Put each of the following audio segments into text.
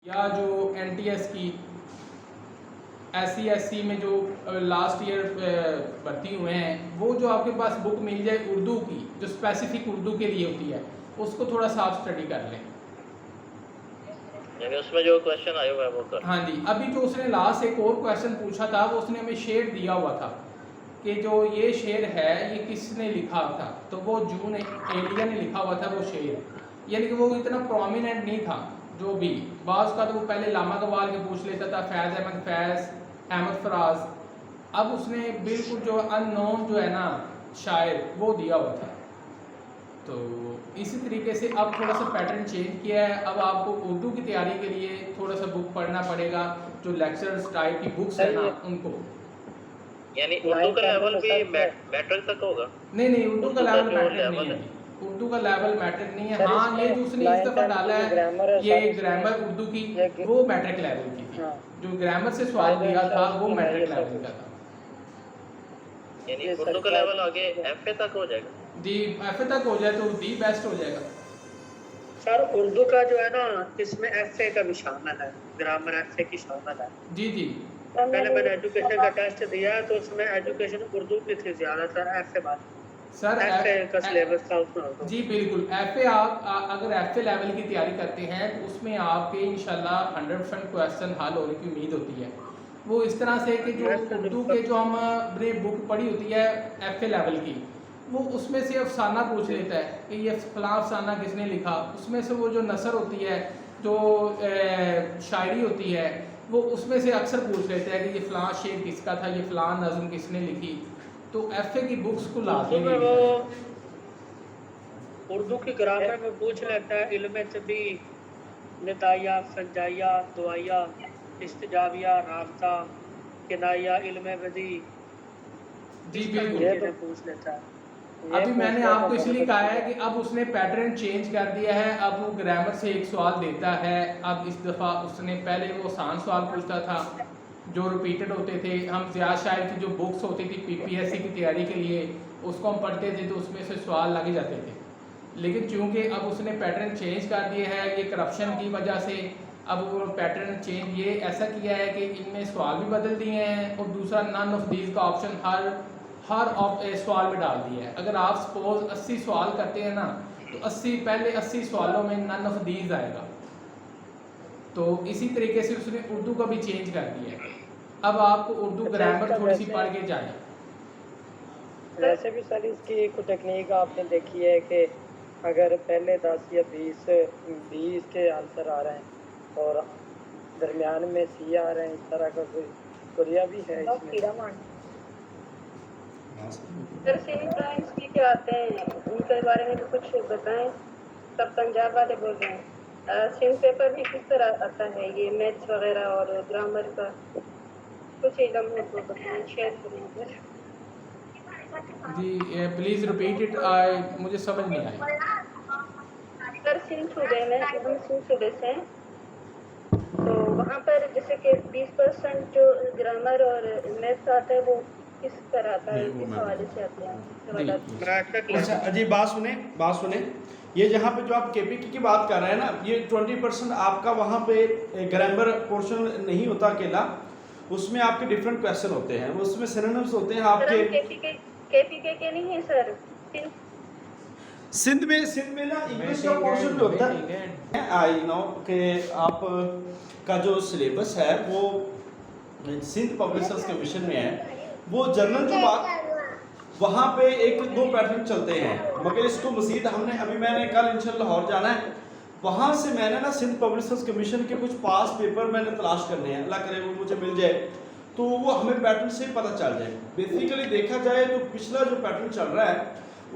या जो NTS की SC में जो लास्ट ईयर भर्ती हुए हैं, वो जो आपके पास बुक मिल जाए उर्दू की, जो स्पेसिफिक उर्दू के लिए होती है, उसको थोड़ा सा आप स्टडी कर लें। यानी उसमें जो क्वेश्चन आए हुए हैं वो कर। हाँ जी, अभी जो उसने लास्ट एक और क्वेश्चन पूछा था, वो उसने हमें शेर दिया हुआ था कि जो ये शेर है ये किसने लिखा था, तो वो जून एलिया ने लिखा हुआ था वो शेर, यानी कि वो इतना प्रोमिनेंट नहीं था। जो भी बाज़ का तो वो पहले लामा कबाल के पूछ लेता था, फैज़ अहमद फैज़, अहमद फराज, अब उसने बिल्कुल जो अननोन जो है ना शायर वो दिया हुआ था। तो इसी तरीके से अब थोड़ा सा पैटर्न चेंज किया है। अब आपको उर्दू की तैयारी के लिए थोड़ा सा बुक पढ़ना पड़ेगा, जो लेक्चर्स टाइप की बुक्स है ना उनको। यानी उर्दू का लेवल भी मैट्रिक तक होगा? नहीं, उर्दू का लेवल जो मैट्रिक नहीं लेवल है, है उर्दू का लेवल मैट्रिक नहीं है। सर, हाँ, ये इसमें जो उसने इस दफ़ा 9th डाला की है ग्रामर है, ये सर, इसमें ग्रामर उर्दू की, ये वो मैट्रिक लेवल की थी। हाँ। जो ग्रामर से सवाल फायदे दिया था वो की है मैट्रिक ये लेवल सब। का था। यानी ये उर्दू का सरकार लेवल आगे की है। FA तक हो जाएगा? जी, FA तक हो जाए तो दी बेस्ट हो जाएगा। सर उर्दू का जो है ना इसमें FA का भी शामिल है, ग्रामर FA की शामिल है। जी पहले मैंने एजुकेशन का टेस्ट दिया है तो उसमें एजुकेशन उर्दू की थी ज़्यादातर FA वाली। सर FA का सिलेबस था उसमें उर्दू। जी बिल्कुल, FA आप अगर FA लेवल की तैयारी करते हैं तो उसमें आपके इंशाल्लाह 100% क्वेश्चन हल होने की उम्मीद होती है। वो इस तरह से कि जो उर्दू के जो हमने बुक पढ़ी होती है FA लेवल की, वो उसमें से अफसाना पूछ लेता है कि ये फलां अफसाना किसने लिखा, उसमें से वो जो नसर होती है, जो शायरी होती है, वो उसमें से अक्सर पूछ लेते हैं कि ये फ़लाँ शेर किसका था, ये फ़लाँ नज़म किसने लिखी। तो FA की बुक्स को लाजमी में वो रीड उर्दू की ग्रामर में पूछ लेता है इल्म तबी, निदाया, संजाया, दुआया, इस्तिजाबिया, राबता, किनाया, इल्म बदी, जी इस तरह की बिल्कुल। चीज़ें पूछ लेता है। अभी मैंने आपको इसलिए कहा है कि अब उसने पैटर्न चेंज कर दिया है, अब वो ग्रामर से एक सवाल देता है। अब इस दफ़ा उसने पहले वो आसान सवाल पूछता था जो रिपीटेड होते थे। हम ज़िया शायर की जो बुक्स होती थी PPSC की तैयारी के लिए, उसको हम पढ़ते थे तो उसमें से सवाल लग जाते थे। लेकिन चूंकि अब उसने पैटर्न चेंज कर दिए है ये करप्शन की वजह से, अब वो पैटर्न चेंज ये ऐसा किया है कि इनमें सवाल भी बदल दिए हैं और दूसरा नन ऑफ दीज का ऑप्शन हर सवाल में डाल दिया है। अगर आप सपोज 80 सवाल करते हैं ना तो 80 सवालों में नन ऑफ दीज आएगा। तो इसी तरीके से उसने उर्दू का भी चेंज कर दिया है। अब आपको उर्दू ग्रामर थोड़ी सी पढ़ के जाए। वैसे भी सर इसकी एक टेक्निक आपने देखी है कि अगर पहले 10 या 20 के आंसर आ रहे हैं और दरमियान में C आ रहे हैं, इस तरह का कोई कुरिया भी है इसमें। सर सिविल साइंस की क्या आते हैं उनके बारे में भी कुछ बताएं। सब पंजाब वाले बोल रहे हैं सिम पेपर भी किस तरह आता है, ये मैथ्स वगैरह और ग्रामर का कुछ इल्म हो तो बताएं, शेयर करें। जी प्लीज़ रिपीट इट, मुझे समझ नहीं आई। सर सिंध सूबे में, हम सिंध सूबे से हैं, तो वहाँ पर जैसे कि 20% जो ग्रामर और मैथ्स आता है वो किस तरह आता है, किस हवाले से आते हैं। अच्छा अजीब बात सुने, ये जहाँ पे जो आप KPK की बात कर रहे हैं ना, ये 20% आपका वहाँ पे ग्रामर पोर्शन नहीं होता अकेला, उसमें आपके डिफरेंट क्वेश्चन होते हैं, उसमें सिनोनिम्स होते हैं आपके। KPK के नहीं है सर, सिंध में ना इंग्लिश का पोर्शन भी होता है। आई नो कि आप का जो सिलेबस है वो सिंध पब्लिशर्स कमीशन में है, वो जनरल जो बात वहाँ पे 1-2 पैटर्न चलते हैं, मगर इसको मज़ीद मैंने कल इंशाल्लाह लाहौर जाना है, वहाँ से मैंने ना सिंध पब्लिशर्स कमीशन के कुछ पास पेपर मैंने तलाश करने हैं, अल्लाह करे वो मुझे मिल जाए तो वो हमें पैटर्न से पता चल जाए। बेसिकली देखा जाए तो पिछला जो पैटर्न चल रहा है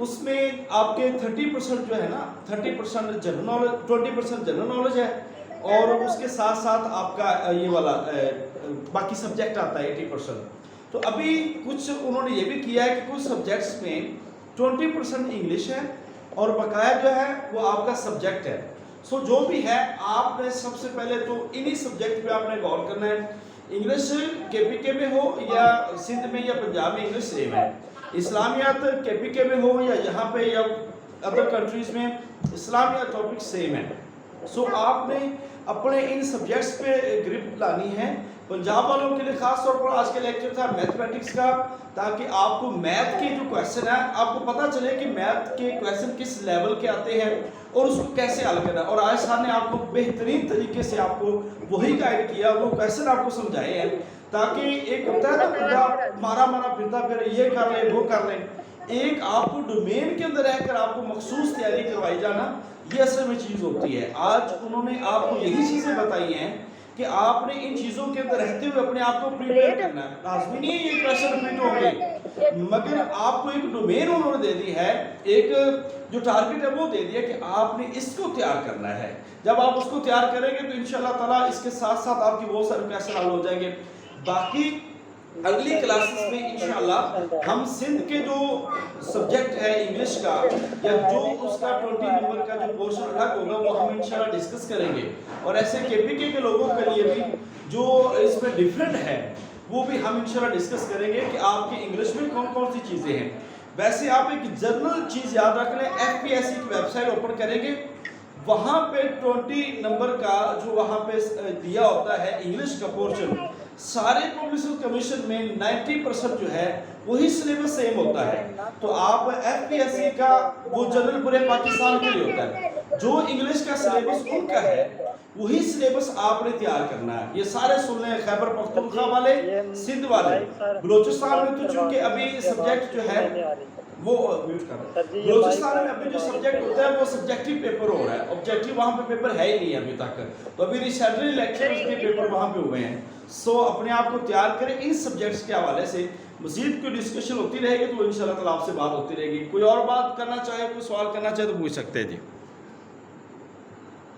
उसमें आपके 30% जो है ना, 30% जनरल नॉलेज, 20% जनरल नॉलेज है और उसके साथ साथ आपका ये वाला बाकी सब्जेक्ट आता है 80%। तो अभी कुछ उन्होंने ये भी किया है कि कुछ सब्जेक्ट्स में 20% इंग्लिश है और बकाया जो है वो आपका सब्जेक्ट है। सो जो भी है आपने सबसे पहले तो इन्हीं सब्जेक्ट पे आपने गौर करना है। इंग्लिश KPK में हो या सिंध में या पंजाब में इंग्लिश सेम है, इस्लामियात KPK में हो या यहाँ पे या अदर कंट्रीज़ में इस्लामियात टॉपिक सेम है। सो आपने अपने इन सब्जेक्ट्स पे ग्रिप लानी है। पंजाब वालों के लिए खास तौर पर आज का लेक्चर था मैथमेटिक्स का, ताकि आपको मैथ के जो क्वेश्चन है आपको पता चले कि मैथ के क्वेश्चन किस लेवल के आते हैं और उसको कैसे हल करना है। और आज सर ने आपको बेहतरीन तरीके से आपको वही गाइड किया, वो क्वेश्चन आपको समझाए हैं, ताकि एक होता है ना बंदा मारा फिरता फिर ये कर ले वो कर ले, एक आपको डोमेन के अंदर रहकर आपको मखसूस तैयारी करवाई जाना, ये असल में चीज़ होती है। आज उन्होंने आपको यही चीज़ें बताई हैं कि आपने इन चीज़ों के अंदर रहते हुए अपने आप को प्रिपेयर करना है। लाजमी नहीं है ये क्वेश्चन रिपीट होंगे, मगर आपको एक डोमेन उन्होंने दे दी है, एक जो टारगेट है वो दे दिया कि आपने इसको तैयार करना है। जब आप उसको तैयार करेंगे तो इंशाल्लाह ताला इसके साथ साथ आपकी बहुत सारे क्वेश्चन हल हो जाएंगे। बाकी अगली क्लासेस में इंशाल्लाह हम सिंध के जो सब्जेक्ट है इंग्लिश का, या जो उसका 20 नंबर का जो पोर्शन अलग होगा वो हम इंशाल्लाह डिस्कस करेंगे। और ऐसे केपीके के लोगों के लिए भी जो इसमें डिफरेंट है वो भी हम इंशाल्लाह डिस्कस करेंगे कि आपकी इंग्लिश में कौन कौन सी चीज़ें हैं। वैसे आप एक जनरल चीज़ याद रख लें, FPSC की वेबसाइट ओपन करेंगे, वहाँ पे 20 नंबर का जो वहाँ पे दिया होता है इंग्लिश का पोर्शन, सारे पब्लिशिंग कमीशन में 90% जो है वही सिलेबस सेम होता है। तो आप FPSC का वो जनरल पूरे पाकिस्तान के लिए होता है, जो इंग्लिश का सिलेबस उनका है वही सिलेबस आपने तैयार करना है। ये सारे सुन लें, खैबर पख्तूनख्वा वाले, सिंध वाले, बलूचिस्तान में तो चूंकि अभी सब्जेक्ट जो है वो म्यूट कर रहे हैं, बलूचिस्तान में अभी जो सब्जेक्ट होता है वो सब्जेक्टिव पेपर हो रहा है, ऑब्जेक्टिव वहाँ पे पेपर है ही नहीं अभी तक। तो अभी रिसेंटली लेक्चर के पेपर वहाँ पे हुए हैं। सो अपने आप को तैयार करें इन सब्जेक्ट्स के हवाले से। मजीद कोई डिस्कशन होती रहेगी तो इंशाल्लाह ताला आपसे बात होती रहेगी। कोई और बात करना चाहे, कोई सवाल करना चाहे तो पूछ सकते हैं जी।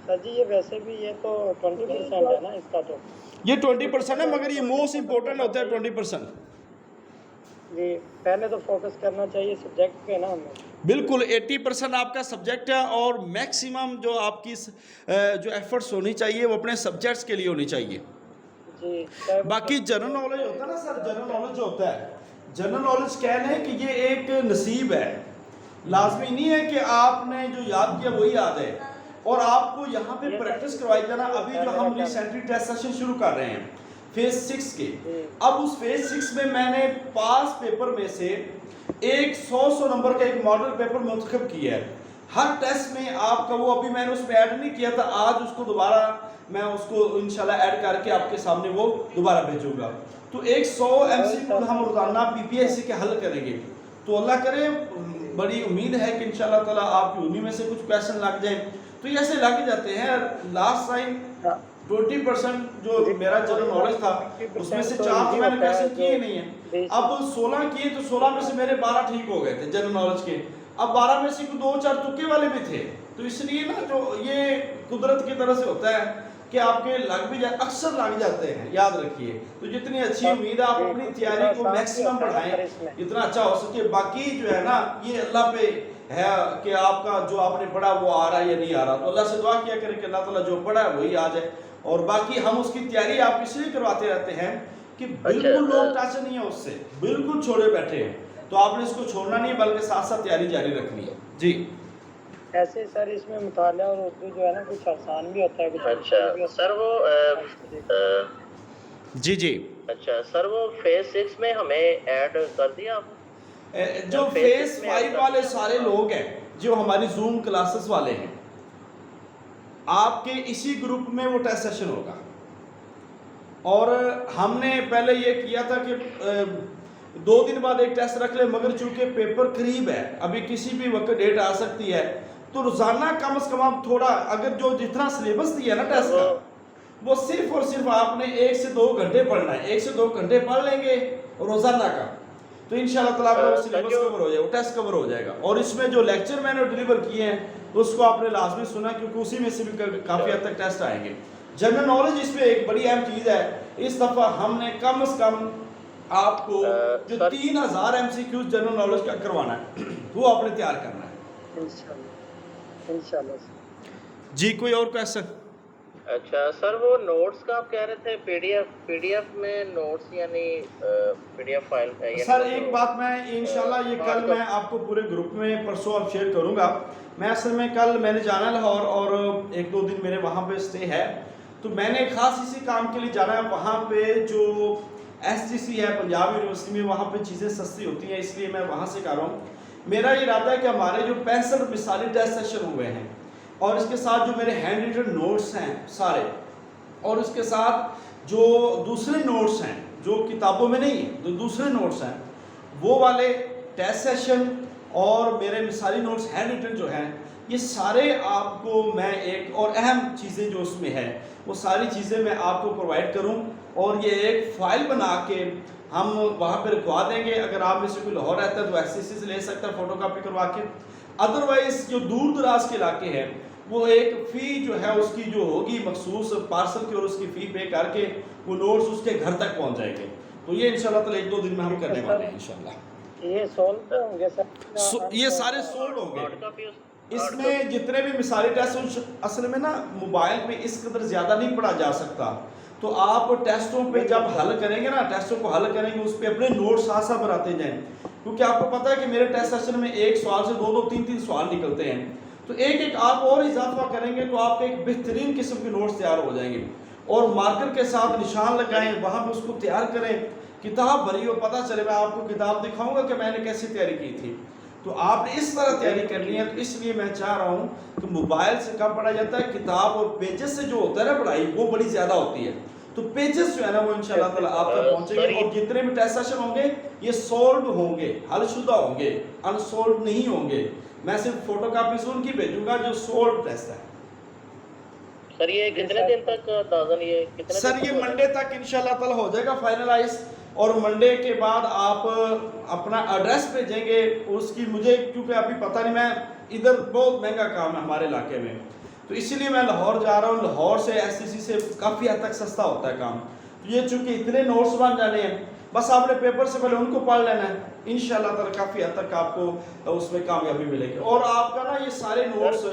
सर जी ये वैसे भी ये तो 20% है ना इसका, तो ये 20% है, मगर ये मोस्ट इम्पोर्टेंट होता है 20%। जी पहले तो फोकस करना चाहिए सब्जेक्ट पे ना हमें। बिल्कुल 80% आपका सब्जेक्ट है, और मैक्सिमम जो आपकी जो एफर्ट्स होनी चाहिए वो अपने सब्जेक्ट्स के लिए होनी चाहिए। जी बाकी जनरल नॉलेज होता है ना सर, जनरल नॉलेज जो होता है, जनरल नॉलेज कह लें कि ये एक नसीब है। लाजमी नहीं है कि आपने जो याद किया वही याद है, और आपको यहाँ पे प्रैक्टिस करवाई जाना। अभी जो हम रिसेंटली टेस्ट सेशन शुरू कर रहे हैं फेज 6 के, अब उस फेज 6 में मैंने पास पेपर में से एक 100 नंबर का एक मॉडल पेपर मुंतखब किया है। हर टेस्ट में आपका वो, अभी मैंने उसमें ऐड नहीं किया था, आज उसको दोबारा मैं उसको इंशाल्लाह ऐड करके आपके सामने वो दोबारा भेजूंगा। तो एक 100 MCQ हम रोजाना PPSC के हल करेंगे। तो अल्लाह करे, बड़ी उम्मीद है कि इंशाल्लाह ताला आपकी उन्हीं में से कुछ क्वेश्चन लग जाए। तो ये ऐसे लग जाते हैं। लास्ट टाइम 20% जो मेरा जनरल नॉलेज था उसमें से 4 तो मैंने क्वेश्चन किए नहीं है, अब 16 किए, तो 16 में से मेरे 12 ठीक हो गए थे जनरल नॉलेज के। अब 12 में से 2-4 तुक्के वाले भी थे। तो इसलिए ना जो ये कुदरत की तरह से होता है कि आपके लग भी जाए, अक्सर लग जाते हैं, याद रखिए। तो जितनी अच्छी उम्मीद है आप अपनी तैयारी को मैक्सिमम बढ़ाएं, जितना अच्छा हो सके। बाकी जो है ना ये अल्लाह पे है कि आपका जो आपने पढ़ा वो आ रहा है या नहीं आ रहा। तो अल्लाह से दुआ किया करें कि अल्लाह ताला जो पढ़ा है वही आ जाए। और बाकी हम उसकी तैयारी आप इसलिए करवाते रहते हैं कि बिल्कुल लोग टच नहीं है उससे, बिल्कुल छोड़े बैठे हैं। तो आपने इसको छोड़ना नहीं, बल्कि साथ साथ तैयारी जारी रखनी है जी। ऐसे सर इसमें मुताला और उर्दू जो है ना कुछ आसान भी होता है, कुछ अच्छा सर वो जी अच्छा सर वो फेज 6 में हमें ऐड कर दिया आप? जो फेज 5 वाले सारे लोग हैं जो हमारी जूम क्लासेस वाले हैं, आपके इसी ग्रुप में वो टेस्ट सेशन होगा। और हमने पहले ये किया था कि 2 दिन बाद एक टेस्ट रख ले, मगर चूंकि पेपर करीब है, अभी किसी भी वक्त डेट आ सकती है, तो रोजाना कम से कम आप थोड़ा, अगर जो जितना सिलेबस दिया ना टेस्ट का, वो सिर्फ और सिर्फ आपने 1 से 2 घंटे पढ़ना है। 1 से 2 घंटे पढ़ लेंगे रोजाना का, तो इंशाल्लाह ताला आपका सिलेबस कवर हो जाएगा, टेस्ट कवर हो जाएगा। और इसमें जो लेक्चर मैंने डिलीवर किए हैं उसको आपने लाजमी सुना, क्योंकि उसी में से भी काफ़ी हद तक टेस्ट आएंगे। जनरल नॉलेज इस पे एक बड़ी अहम चीज़ है। इस दफ़ा हमने कम से कम आपको जो 3000 MCQ जनरल नॉलेज का करवाना है वो आपने तैयार करना है इंशाल्लाह। जी कोई और क्वेश्चन? अच्छा सर वो नोट्स का आप कह रहे थे पीडीएफ में नोट्स यानी पीडीएफ फाइल है सर। एक बात मैं इंशाल्लाह ये कल मैं आपको पूरे ग्रुप में परसों अब शेयर करूंगा। मैं असल में कल मैंने जाना लाहौर और 1-2 दिन मेरे वहाँ पे स्टे है, तो मैंने खास इसी काम के लिए जाना है। वहाँ पे जो SGC है पंजाब यूनिवर्सिटी में, वहाँ पे चीज़ें सस्ती होती हैं, इसलिए मैं वहाँ से कर रहा हूँ। मेरा ये इरादा है कि हमारे जो 65 मिसाली टेस्ट सेशन हुए हैं और इसके साथ जो मेरे हैंड रिटन नोट्स हैं सारे, और उसके साथ जो दूसरे नोट्स हैं जो किताबों में नहीं है, जो दूसरे नोट्स हैं वो वाले टेस्ट सेशन और मेरे मिसाली नोट्स हैंड रिटन जो हैं, ये सारे आपको मैं एक और अहम चीज़ें जो उसमें है वो सारी चीज़ें मैं आपको प्रोवाइड करूं, और ये एक फ़ाइल बना के हम वहाँ पर रखवा देंगे। अगर आप में से कोई लाहौर रहता है तो SCC से ले सकता है फ़ोटो कापी करवा के। अदरवाइज़ जो दूर दराज के इलाके हैं वो एक फ़ी जो है उसकी जो होगी मखसूस पार्सल की, और उसकी फ़ी पे करके वो नोट्स उसके घर तक पहुँच जाएंगे। तो ये इंशाल्लाह ताला 1-2 दिन में हम करने वाले हैं इंशाल्लाह। ये सोल्व होंगे सर? ये सारे सोल्व होंगे। हार्ड कॉपी इसमें जितने भी मिसाली टेस्ट असल में ना मोबाइल पे इस कदर ज़्यादा नहीं पढ़ा जा सकता, तो आप टेस्टों पे जब हल करेंगे ना, टेस्टों को हल करेंगे उस पर अपने नोट साथ साथ बनाते जाएं, क्योंकि आपको पता है कि मेरे टेस्ट सेशन में एक सवाल से 2-2, 3-3 सवाल निकलते हैं। तो एक एक आप और इजाफा करेंगे तो आपके एक बेहतरीन किस्म के नोट्स तैयार हो जाएंगे। और मार्कर के साथ निशान लगाएं, वहाँ पर उसको तैयार करें, किताब भरी हो, पता चले। मैं आपको किताब दिखाऊंगा कि मैंने कैसी तैयारी की थी। तो आपने इस तरह तैयारी करनी है। तो इसलिए मैं चाह रहा हूँ कि मोबाइल से कम पढ़ा जाता है, किताब और पेजेस से जो होता है ना पढ़ाई वो बड़ी ज़्यादा होती है। तो पेजेस जो है ना वो इंशाल्लाह ताला आप तक पहुँचेंगे, और जितने भी टेस्ट सेशन होंगे ये सॉल्व होंगे, हलशुदा होंगे, अनसॉल्व नहीं होंगे। मैं सिर्फ फोटो कापी उनकी भेजूंगा जो सॉल्व टेस्ट है। सर ये कितने दिन तक दाजन ये कितने सर ये मंडे तक इंशाल्लाह ताला हो जाएगा फाइनलाइज, और मंडे के बाद आप अपना एड्रेस भेजेंगे उसकी। मुझे क्योंकि अभी पता नहीं, मैं इधर बहुत महंगा काम है हमारे इलाके में, तो इसीलिए मैं लाहौर जा रहा हूँ। लाहौर से SCC से काफ़ी हद तक सस्ता होता है काम। तो ये चूँकि इतने नोट्स बन जाने हैं, बस आपने पेपर से पहले उनको पढ़ लेना है, इंशाल्लाह ताला काफ़ी हद तक आपको उसमें कामयाबी मिलेगी। और आपका ना ये सारे नोट्स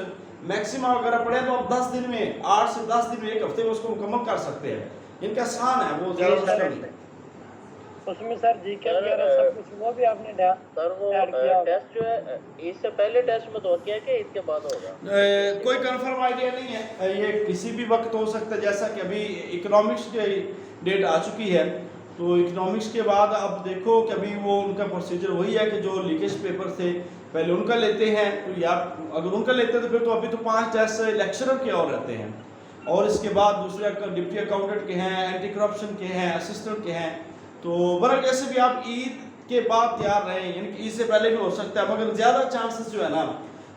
मैक्सिमम अगर आप पढ़ें तो आप 10 दिन में, 8 से 10 दिन में, 1 हफ्ते में उसको मुकम्मल कर सकते हैं। इनका आसान है, वो ज़्यादा मुश्किल नहीं। उसमें सर जीके वगैरह सब कुछ वो भी आपने सर वो ऐड किया होगा? टेस्ट जो है इससे पहले टेस्ट में दौर किया कि इसके बाद होगा? कोई कंफर्म आइडिया नहीं है, ये किसी भी वक्त हो सकता है। जैसा कि अभी इकोनॉमिक्स की डेट आ चुकी है, तो इकोनॉमिक्स के बाद अब देखो कि अभी वो उनका प्रोसीजर वही है कि जो लीकेज पेपर थे पहले उनका लेते हैं, तो या अगर उनका लेते हैं तो फिर तो अभी तो 5 टेस्ट लेक्चरर के और रहते हैं, और इसके बाद दूसरे डिप्टी अकाउंटेंट के हैं, एंटी करप्शन के हैं, असिस्टेंट के हैं। तो बरं कैसे भी आप ईद के बाद तैयार रहें, यानी कि ईद से पहले भी हो सकता है, मगर ज़्यादा चांसेस जो है ना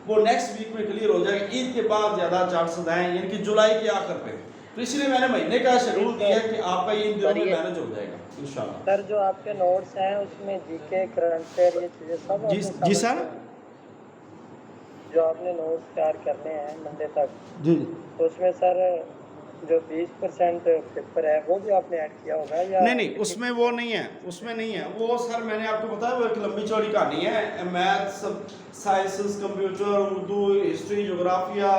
वो नेक्स्ट वीक में क्लियर हो जाएगा। ईद के बाद ज़्यादा चांसेस हैं, यानी कि जुलाई के आखिर पे। तो इसलिए मैंने महीने का शेड्यूल दिया है कि आपका ये इन दिनों में मैनेज हो जाएगा इंशाल्लाह। सर जो आपके नोट्स हैं उसमें जीके, करंट अफेयर, ये चीज़ें सब जी सर, जो आपने नोट्स तैयार करने हैं मंडे तक, जी तो उसमें सर जो 20% पेपर है वो भी आपने ऐड किया होगा या नहीं, उसमें वो नहीं है, उसमें नहीं है वो। सर मैंने आपको बताया वो एक लंबी चौड़ी कहानी है। Maths, sciences, computer, Urdu, history, ज्योग्राफिया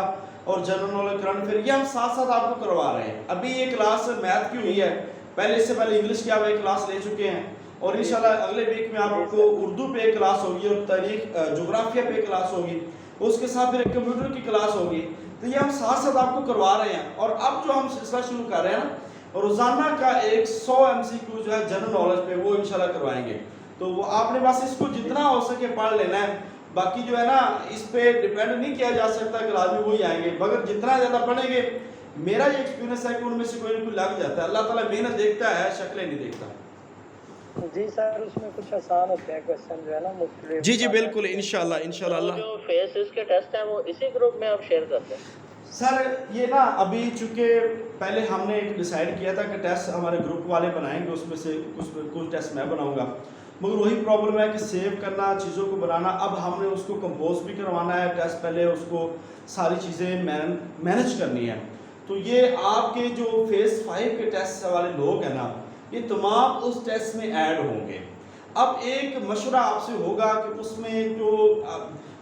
और जनरल नॉलेज, करंट अफेयर, ये हम साथ साथ आपको करवा रहे हैं। अभी ये क्लास मैथ की हुई है, पहले इससे पहले इंग्लिश की आप एक क्लास ले चुके हैं, और इंशाल्लाह अगले वीक में आपको उर्दू पे एक क्लास होगी, और तारीख ज्योग्राफिया पे एक क्लास होगी, उसके साथ फिर एक कंप्यूटर की क्लास होगी। तो ये हम साथ साथ आपको करवा रहे हैं। और अब जो हम सिलसिला शुरू कर रहे हैं ना, रोज़ाना का 100 MCQ जो है जनरल नॉलेज पे वो इंशाल्लाह करवाएंगे। तो वो आपने बस इसको जितना हो सके पढ़ लेना है, बाकी जो है ना इस पे डिपेंड नहीं किया जा सकता कि लाजमी वही आएंगे, मगर जितना ज़्यादा पढ़ेंगे, मेरा ये एक्सपीरियंस है कि उनमें से कोई ना कोई लग जाता है। अल्लाह ताला मेहनत देखता है, शक्लें नहीं देखता। जी सर, उसमें कुछ आसान होते हैं क्वेश्चन जो है ना मुख्तलिफ। जी बिल्कुल, इंशाल्लाह। जो फेस के टेस्ट हैं वो इसी ग्रुप में आप शेयर करते हैं? सर ये ना अभी चूँकि पहले हमने एक डिसाइड किया था कि टेस्ट हमारे ग्रुप वाले बनाएंगे, उसमें से कुछ टेस्ट मैं बनाऊंगा, मगर वही प्रॉब्लम है कि सेव करना, चीज़ों को बनाना। अब हमने उसको कंपोज भी करवाना है टेस्ट, पहले उसको सारी चीज़ें मैनेज करनी है। तो ये आपके जो फेस 5 के टेस्ट वाले लोग हैं ना, ये तमाम उस टेस्ट में ऐड होंगे। अब एक मशवरा आपसे होगा कि उसमें जो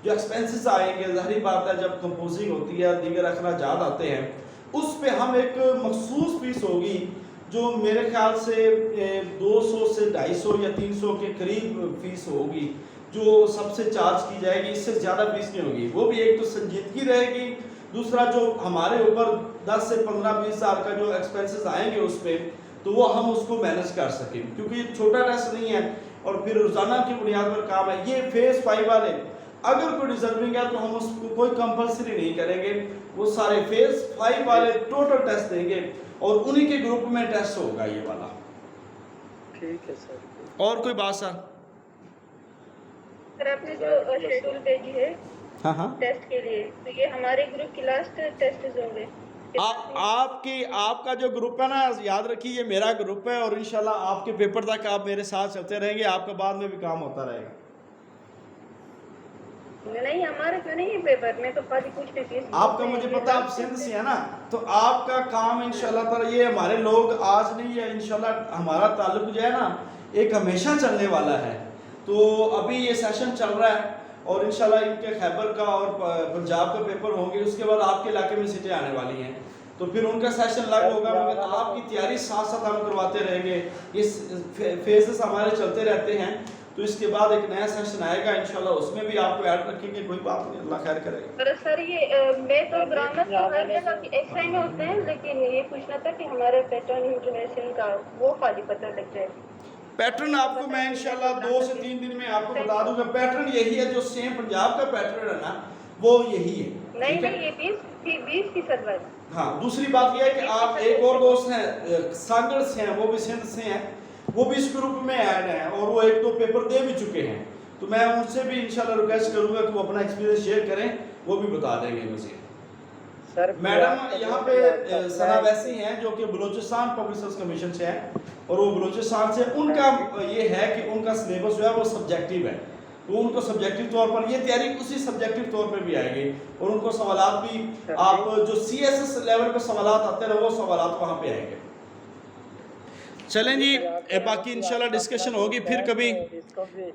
एक्सपेंसेस आएंगे, ज़ाहिर बात है जब कंपोजिंग होती है, दीगर अखराजात आते हैं, उस पे हम एक मखसूस फीस होगी जो मेरे ख्याल से 200 से 250 या 300 के करीब फीस होगी जो सबसे चार्ज की जाएगी। इससे ज़्यादा फीस नहीं होगी। वो भी एक तो संजीदगी रहेगी, दूसरा जो हमारे ऊपर 10 से 15-20 हज़ार का जो एक्सपेंसेस आएंगे उस पर, तो वो हम उसको मैनेज कर सकें, क्योंकि ये छोटा टेस्ट नहीं है और फिर रोज़ाना की बुनियाद पर काम है। ये फेज़ 5 वाले अगर कोई डिजर्विंग है तो हम उसको कोई कंपलसरी नहीं करेंगे, वो सारे फेज़ 5 वाले टोटल टेस्ट देंगे और उन्हीं के ग्रुप में टेस्ट होगा ये वाला। ठीक है सर। और कोई बात सर? सर आपने जो शेड्यूल भेजी है हाँ टेस्ट के लिए, तो ये हमारे ग्रुप की लास्ट टेस्ट होंगे। आपका जो ग्रुप है ना, याद रखिए ये मेरा ग्रुप है और इंशाल्लाह आपके पेपर तक आप मेरे साथ चलते रहेंगे, आपका बाद में भी काम होता रहेगा। नहीं हमारे तो नहीं है पेपर में, तो खाली कुछ भी फीस आपका मुझे पता है, आप सिंध से है ना, तो आपका काम इंशाल्लाह ताला, ये हमारे लोग आज नहीं है, इंशाल्लाह हमारा ताल्लुक जो है ना एक हमेशा चलने वाला है। तो अभी ये सेशन चल रहा है और इंशाल्लाह इनके खैबर का और पंजाब का पेपर होंगे, उसके बाद आपके इलाके में सीटें आने वाली हैं, तो फिर उनका सेशन अलग होगा, मगर आपकी तैयारी साथ साथ हम करवाते रहेंगे। इस फेजेस हमारे चलते रहते हैं, तो इसके बाद एक नया सेशन आएगा इंशाल्लाह, उसमें भी आपको ऐड रखेंगे, कोई बात नहीं, अल्लाह खैर करेगा। पर सर ये मैं तो ग्रामर तो हर जगह की एक में होते हैं, लेकिन ये पूछना था कि हमारे पैटर्न इंटरनेशनल का वो खाली पता लग जाए। पैटर्न आपको मैं इंशाल्लाह 2 से 3 दिन में आपको बता दूंगा। पैटर्न यही है जो सेम पंजाब का पैटर्न है ना, वो यही है। नहीं नहीं ये 20% वाला। हाँ, दूसरी बात यह है कि आप एक और दोस्त हैं सागर से हैं, वो भी सिंध से हैं, वो भी इस ग्रुप में ऐड हैं और वो 1-2 पेपर दे भी चुके हैं, तो मैं उनसे भी इंशाल्लाह रिक्वेस्ट करूंगा कि वो अपना एक्सपीरियंस शेयर करें, वो भी बता देंगे मुझे। सर मैडम यहाँ पे सना वैसी हैं जो कि बलूचिस्तान पब्लिक सर्विस कमीशन से हैं और वो बलूचिस्तान से, उनका ये है कि उनका सिलेबस जो है वो सब्जेक्टिव है, तो उनको सब्जेक्टिव तौर पर ये तैयारी उसी सब्जेक्टिव तौर पर भी आएगी और उनको सवालात भी आप जो CSS लेवल पे सवालात आते हैं वो सवालात वहाँ पे आएंगे। चलें जी, बाकी इंशाल्लाह डिस्कशन होगी फिर कभी। इसको भी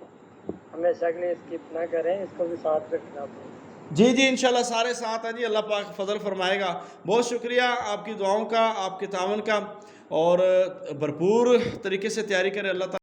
हमेशा के लिए स्किप ना करें, इसको भी साथ रखना। जी इंशाल्लाह सारे साथ हैं जी, अल्लाह पाक फजल फरमाएगा। बहुत शुक्रिया आपकी दुआओं का, आपके तावन का, और भरपूर तरीके से तैयारी करें। अल्लाह